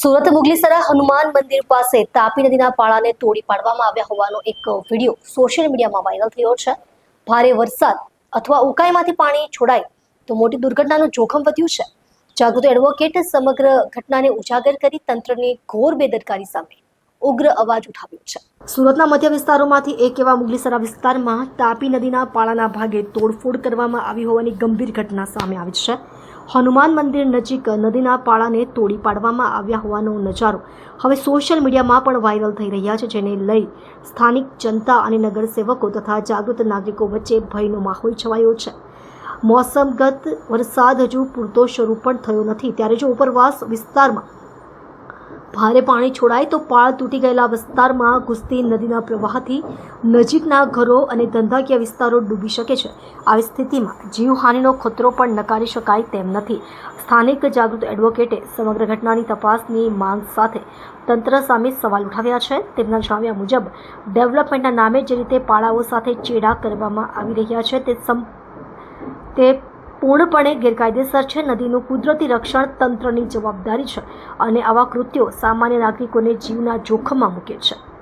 સુરત મુગલીસરા હનુમાન મંદિર પાસે તાપી નદીના પાળાને તોડી પાડવામાં આવ્યા હોવાનો એક વિડીયો સોશિયલ મીડિયામાં વાયરલ થયો છે. ભારે વરસાદ અથવા ઉકાઈમાંથી પાણી છોડાય તો મોટી દુર્ઘટનાનું જોખમ વધ્યું છે. જાગૃત એડવોકેટ સમગ્ર ઘટનાને ઉજાગર કરી તંત્રની ઘોર બેદરકારી સામે ઉગ્ર અવાજ ઉઠાવ્યો છે. સુરતના મધ્ય વિસ્તારોમાંથી એક એવા મુગલીસરા વિસ્તારમાં તાપી નદીના પાળાના ભાગે તોડફોડ કરવામાં આવી હોવાની ગંભીર ઘટના સામે આવી છે. હનુમાન મંદિર નજીક નદીના પાળાને તોડી પાડવામાં આવ્યા હોવાનો નજારો હવે સોશિયલ મીડિયામાં પણ વાયરલ થઈ રહ્યા છે, જેને લઈ સ્થાનિક જનતા અને નગરસેવકો તથા જાગૃત નાગરિકો વચ્ચે ભયનો માહોલ છવાયો છે. મોસમગત વરસાદ હજુ પૂરતો શરૂ પણ થયો નથી, ત્યારે જો ઉપરવાસ વિસ્તારમાં ભારે પાણી છોડાય તો પાળ તૂટી ગયેલા વિસ્તારમાં ઘૂસતી નદીના પ્રવાહથી નજીકના ઘરો અને ધંધાકીય વિસ્તારો ડૂબી શકે છે. આવી સ્થિતિમાં જીવહાનિનો ખતરો પણ નકારી શકાય તેમ નથી. સ્થાનિક જાગૃત એડવોકેટે સમગ્ર ઘટનાની તપાસની માંગ સાથે તંત્ર સામે સવાલ ઉઠાવ્યા છે. તેમના જણાવ્યા મુજબ ડેવલપમેન્ટના નામે જે રીતે પાળાઓ સાથે ચેડા કરવામાં આવી રહ્યા છે તે પૂર્ણપણે ગેરકાયદેસર છે. નદીનું કુદરતી રક્ષણ તંત્રની જવાબદારી છે અને આવા કૃત્યો સામાન્ય નાગરિકોને જીવના જોખમમાં મૂકે છે.